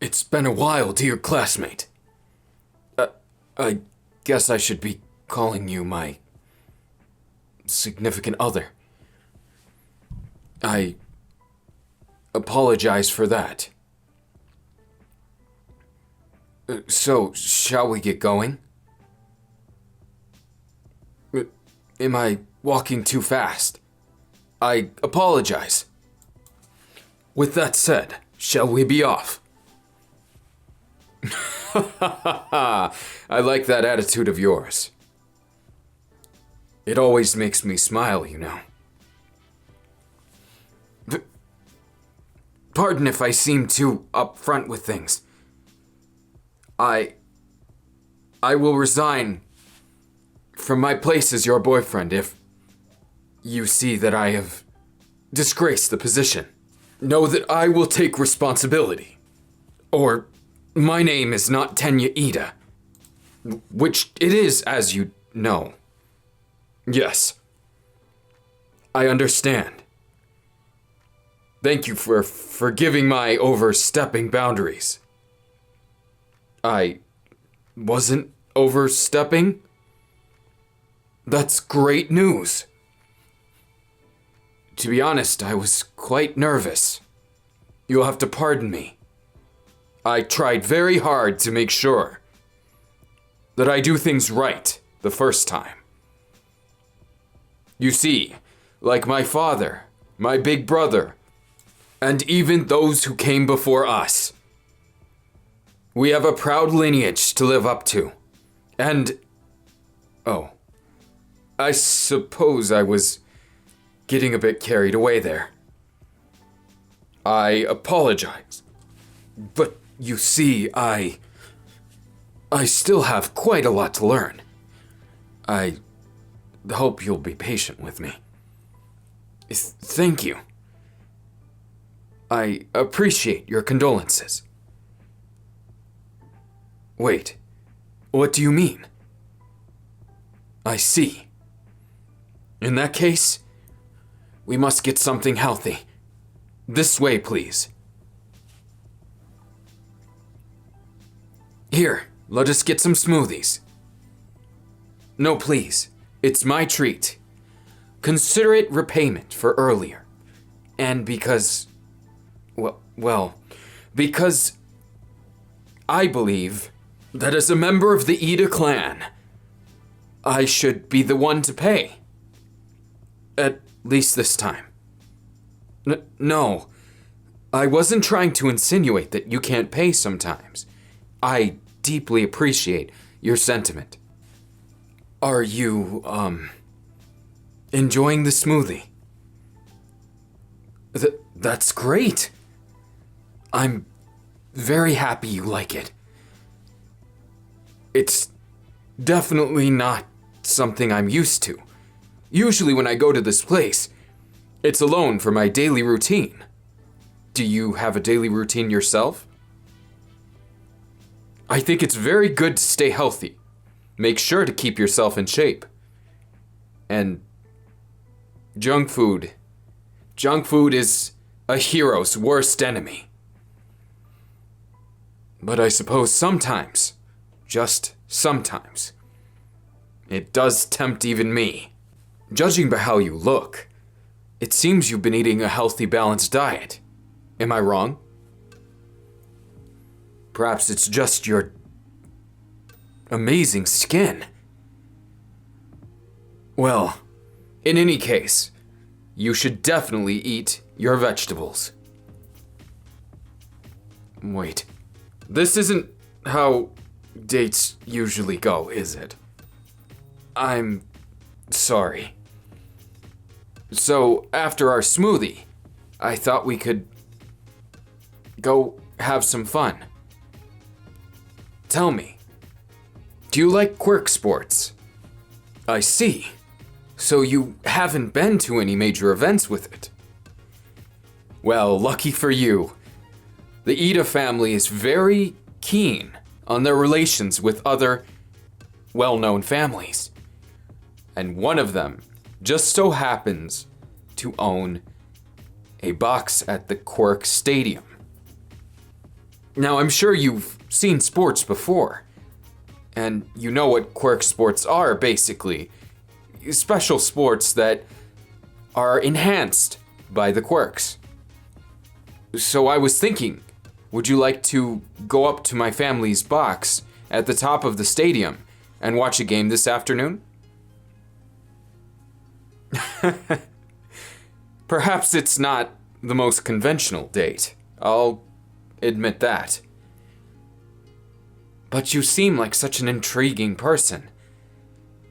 It's been a while, dear classmate. I guess I should be calling you my significant other. I apologize for that. So, shall we get going? Am I walking too fast? I apologize. With that said, shall we be off? I like that attitude of yours. It always makes me smile, you know. Pardon if I seem too upfront with things. I will resign from my place as your boyfriend if you see that I have disgraced the position. Know that I will take responsibility. Or my name is not Tenya Iida, which it is, as you know. Yes, I understand. Thank you for forgiving my overstepping boundaries. I wasn't overstepping? That's great news. To be honest, I was quite nervous. You'll have to pardon me. I tried very hard to make sure that I do things right the first time. You see, like my father, my big brother, and even those who came before us, we have a proud lineage to live up to. And, I suppose I was getting a bit carried away there. I apologize. But you see, I still have quite a lot to learn. I hope you'll be patient with me. Thank you. I appreciate your condolences. Wait, what do you mean? I see. In that case, we must get something healthy. This way, please. Here, let us get some smoothies. No, please. It's my treat. Consider it repayment for earlier. And because because I believe that as a member of the Iida clan, I should be the one to pay. At least this time. No, I wasn't trying to insinuate that you can't pay sometimes. I deeply appreciate your sentiment. Are you, enjoying the smoothie? That's great. I'm very happy you like it. It's definitely not something I'm used to. Usually when I go to this place, it's alone for my daily routine. Do you have a daily routine yourself? I think it's very good to stay healthy. Make sure to keep yourself in shape. And junk food. Junk food is a hero's worst enemy. But I suppose sometimes, just sometimes, it does tempt even me. Judging by how you look, it seems you've been eating a healthy, balanced diet. Am I wrong? Perhaps it's just your amazing skin. Well, in any case, you should definitely eat your vegetables. Wait, this isn't how dates usually go, is it? I'm sorry. So, after our smoothie, I thought we could go have some fun. Tell me, do you like quirk sports? I see. So you haven't been to any major events with it. Well, lucky for you. The Iida family is very keen on their relations with other well-known families. And one of them just so happens to own a box at the Quirk Stadium. Now, I'm sure you've seen sports before, and you know what quirk sports are, basically. Special sports that are enhanced by the quirks. So I was thinking, would you like to go up to my family's box at the top of the stadium and watch a game this afternoon? Perhaps it's not the most conventional date. I'll admit that. But you seem like such an intriguing person.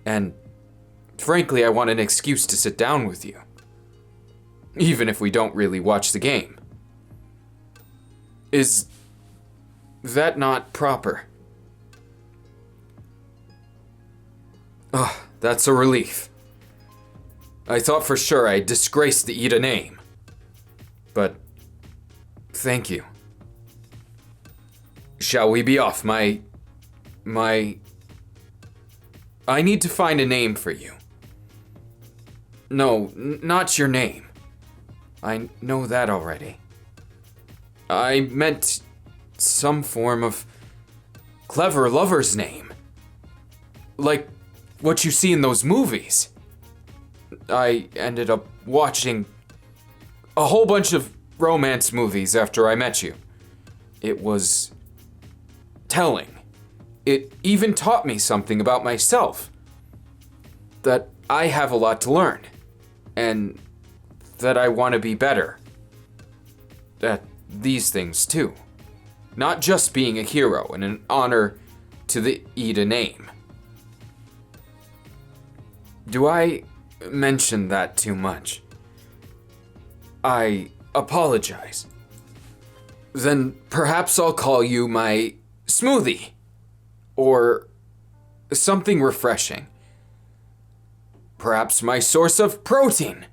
And frankly, I want an excuse to sit down with you. Even if we don't really watch the game. Is that not proper? Ugh, that's a relief. I thought for sure I disgraced the Iida name. But thank you. Shall we be off? I need to find a name for you. No, not your name. I know that already. I meant some form of clever lover's name. Like what you see in those movies. I ended up watching a whole bunch of romance movies after I met you. It was telling. It even taught me something about myself. That I have a lot to learn. And that I want to be better at these things too. Not just being a hero and an honor to the Iida name. Do I mention that too much? I apologize. Then perhaps I'll call you my smoothie. Or something refreshing. Perhaps my source of protein.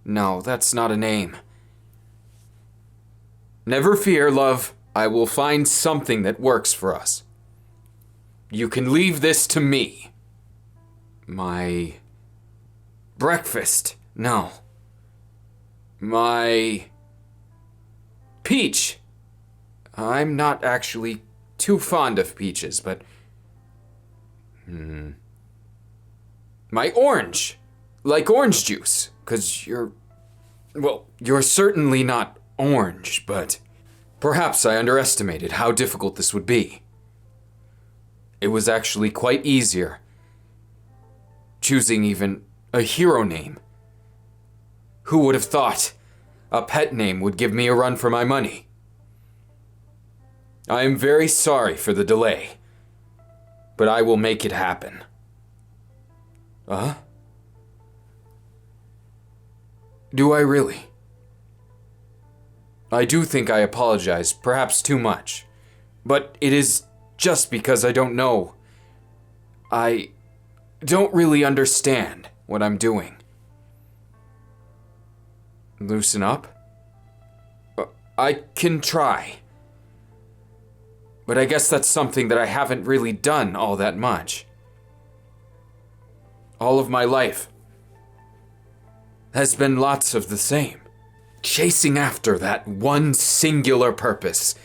No, that's not a name. Never fear, love. I will find something that works for us. You can leave this to me. My breakfast. No. My peach. I'm not actually too fond of peaches, but my orange. Like orange juice. 'Cause you're certainly not orange, but perhaps I underestimated how difficult this would be. It was actually quite easier choosing even a hero name. Who would have thought a pet name would give me a run for my money? I am very sorry for the delay, but I will make it happen. Do I really? I do think I apologize, perhaps too much. But it is just because I don't know. I don't really understand what I'm doing. Loosen up? I can try. But I guess that's something that I haven't really done all that much. All of my life has been lots of the same. Chasing after that one singular purpose.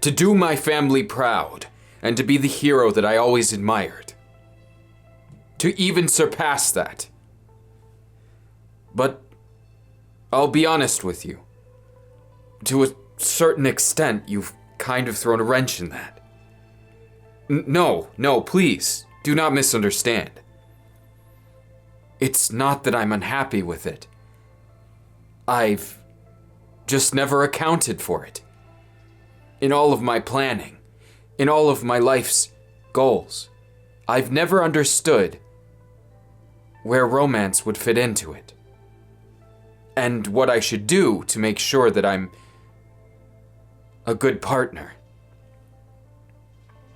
To do my family proud, and to be the hero that I always admired. To even surpass that. But I'll be honest with you. To a certain extent, you've kind of thrown a wrench in that. No, please, do not misunderstand. It's not that I'm unhappy with it. I've just never accounted for it. In all of my planning, in all of my life's goals, I've never understood where romance would fit into it. And what I should do to make sure that I'm a good partner.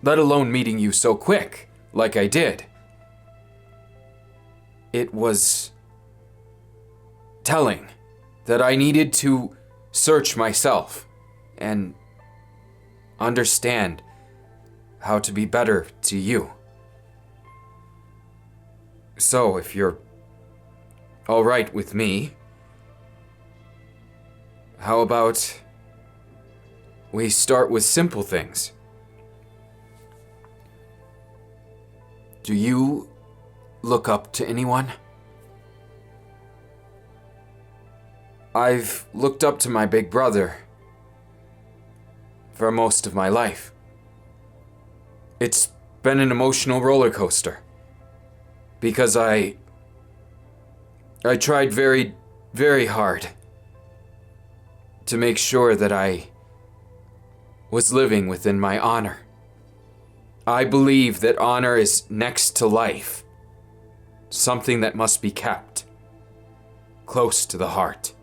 Let alone meeting you so quick, like I did. It was telling that I needed to search myself and understand how to be better to you. So, if you're all right with me, how about we start with simple things. Do you look up to anyone? I've looked up to my big brother for most of my life. It's been an emotional roller coaster because I tried very, very hard to make sure that I was living within my honor. I believe that honor is next to life, something that must be kept close to the heart.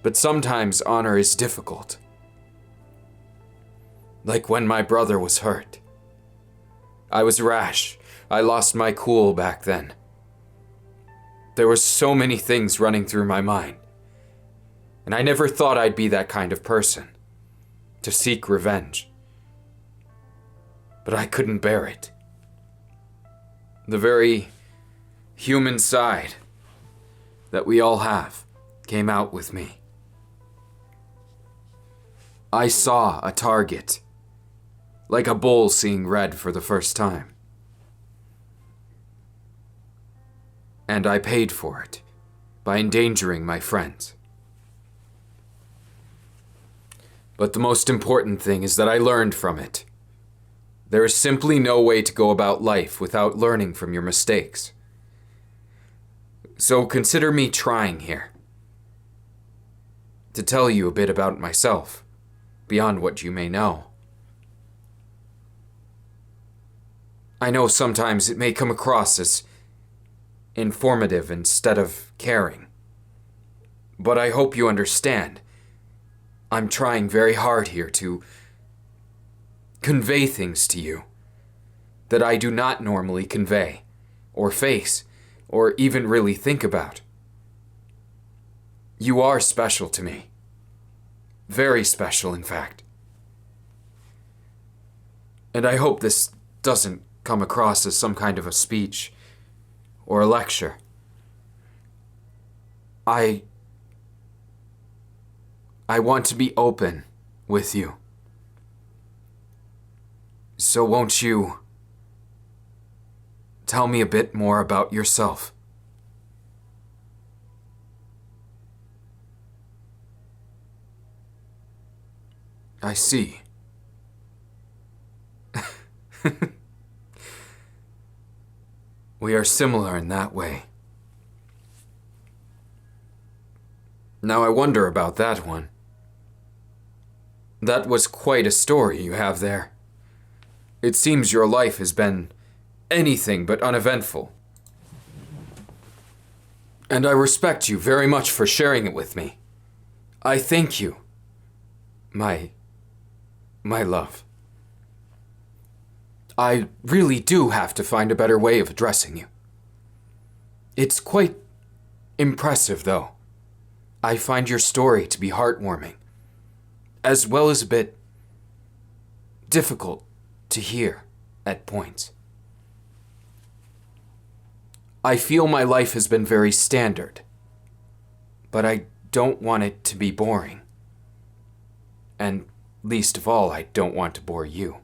But sometimes honor is difficult. Like when my brother was hurt. I was rash. I lost my cool back then. There were so many things running through my mind. And I never thought I'd be that kind of person, to seek revenge. But I couldn't bear it. The very human side that we all have came out with me. I saw a target, like a bull seeing red for the first time. And I paid for it by endangering my friends. But the most important thing is that I learned from it. There is simply no way to go about life without learning from your mistakes. So consider me trying here to tell you a bit about myself, beyond what you may know. I know sometimes it may come across as informative instead of caring, but I hope you understand. I'm trying very hard here to convey things to you that I do not normally convey, or face, or even really think about. You are special to me. Very special, in fact. And I hope this doesn't come across as some kind of a speech or a lecture. I want to be open with you. So won't you tell me a bit more about yourself? I see. We are similar in that way. Now I wonder about that one. That was quite a story you have there. It seems your life has been anything but uneventful. And I respect you very much for sharing it with me. I thank you, my love. I really do have to find a better way of addressing you. It's quite impressive, though. I find your story to be heartwarming, as well as a bit difficult to hear at points. I feel my life has been very standard, but I don't want it to be boring. And least of all, I don't want to bore you.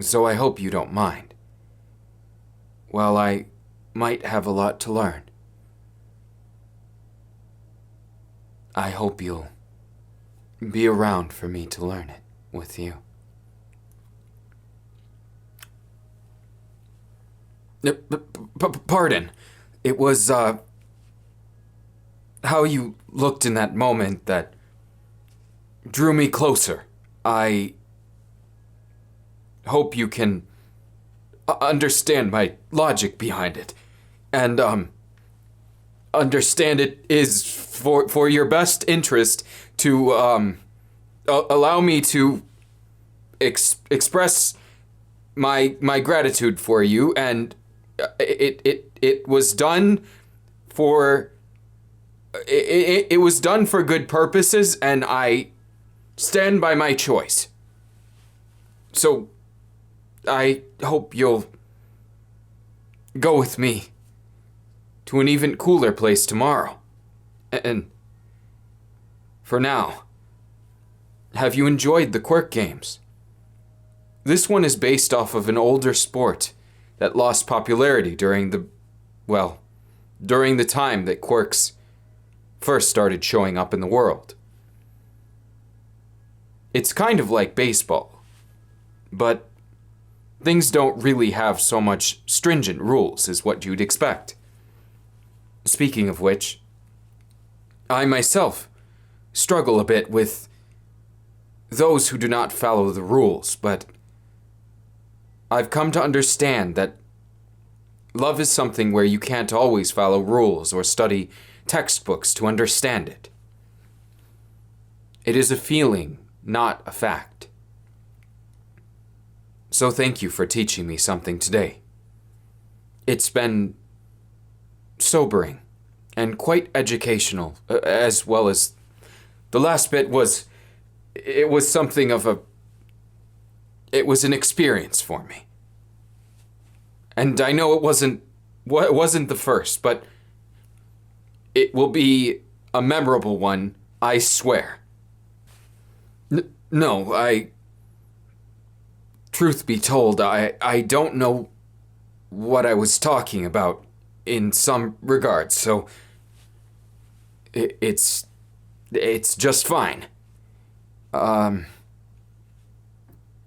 So I hope you don't mind. While I might have a lot to learn, I hope you'll be around for me to learn it with you. Pardon. It was, how you looked in that moment that drew me closer. I hope you can understand my logic behind it. And, understand it is for your best interest to, allow me to express my gratitude for you, and it was done for it was done for good purposes, and I stand by my choice. So I hope you'll go with me to an even cooler place tomorrow and for now, have you enjoyed the Quirk games? This one is based off of an older sport that lost popularity during the time that quirks first started showing up in the world. It's kind of like baseball, but things don't really have so much stringent rules as what you'd expect. Speaking of which, I myself struggle a bit with those who do not follow the rules, but I've come to understand that love is something where you can't always follow rules or study textbooks to understand it. It is a feeling, not a fact. So thank you for teaching me something today. It's been sobering and quite educational, as well as the last bit was, it was an experience for me. And I know it wasn't the first, but it will be a memorable one, I swear. Truth be told, I don't know what I was talking about in some regards, so it's just fine.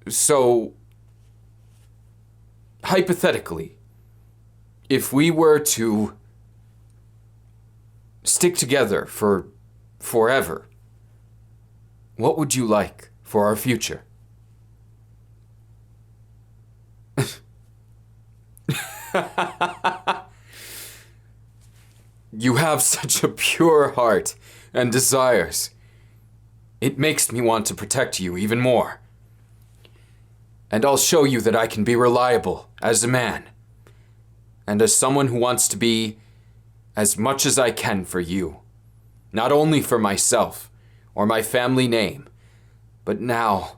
So, hypothetically, if we were to stick together for forever, what would you like for our future? You have such a pure heart and desires. It makes me want to protect you even more. And I'll show you that I can be reliable as a man, and as someone who wants to be as much as I can for you. Not only for myself or my family name, but now,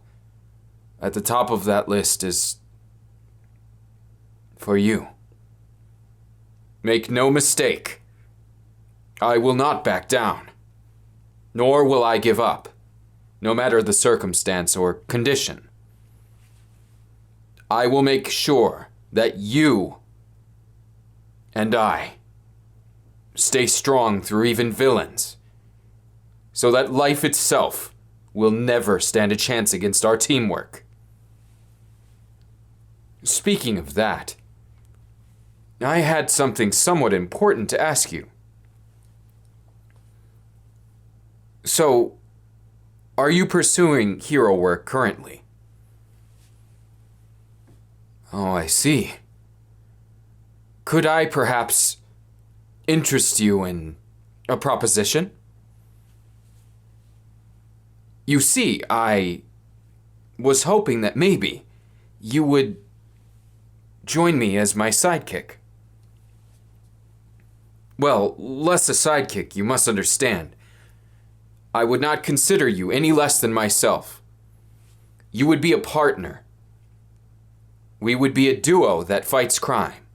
at the top of that list is for you. Make no mistake, I will not back down, nor will I give up, no matter the circumstance or condition. I will make sure that you and I stay strong through even villains, so that life itself will never stand a chance against our teamwork. Speaking of that, I had something somewhat important to ask you. So, are you pursuing hero work currently? Oh, I see. Could I perhaps interest you in a proposition? You see, I was hoping that maybe you would join me as my sidekick. Well, less a sidekick, you must understand. I would not consider you any less than myself. You would be a partner. We would be a duo that fights crime.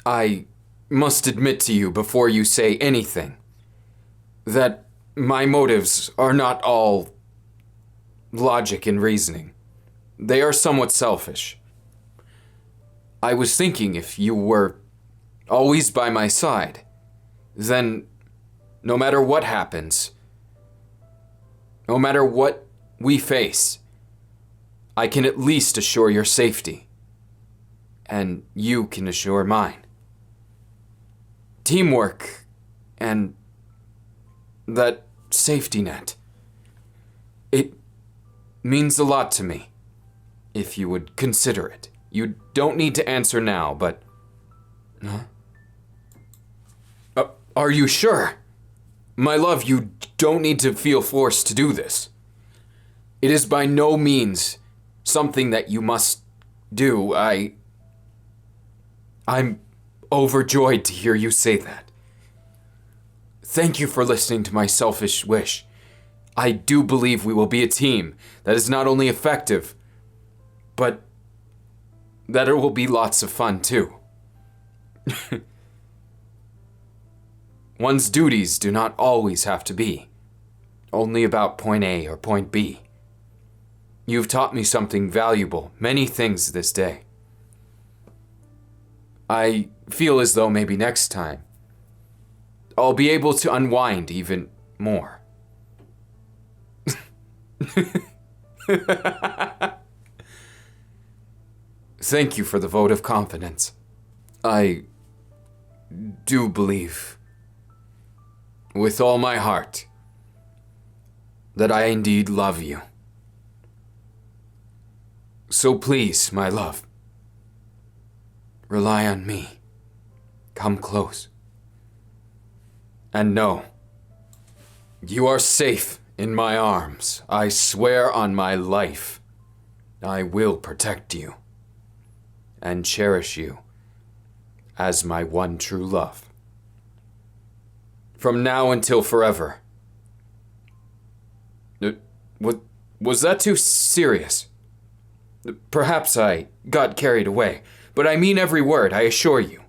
I must admit to you before you say anything that my motives are not all logic and reasoning. They are somewhat selfish. I was thinking if you were always by my side, then no matter what happens, no matter what we face, I can at least assure your safety. And you can assure mine. Teamwork and that safety net. It means a lot to me, if you would consider it. You don't need to answer now, but... Huh? Are you sure? My love, you don't need to feel forced to do this. It is by no means something that you must do. I'm overjoyed to hear you say that. Thank you for listening to my selfish wish. I do believe we will be a team that is not only effective, but that it will be lots of fun too. One's duties do not always have to be only about point A or point B. You've taught me something valuable, many things this day. I feel as though maybe next time I'll be able to unwind even more. Thank you for the vote of confidence. I do believe, with all my heart, that I indeed love you. So please, my love, rely on me. Come close. And know, you are safe in my arms. I swear on my life, I will protect you and cherish you as my one true love. From now until forever. Was that too serious? Perhaps I got carried away, but I mean every word, I assure you.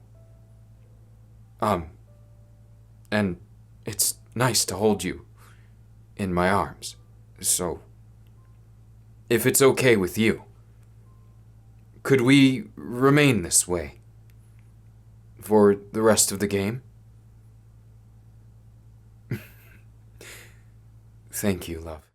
And it's nice to hold you in my arms, so if it's okay with you, could we remain this way for the rest of the game? Thank you, love.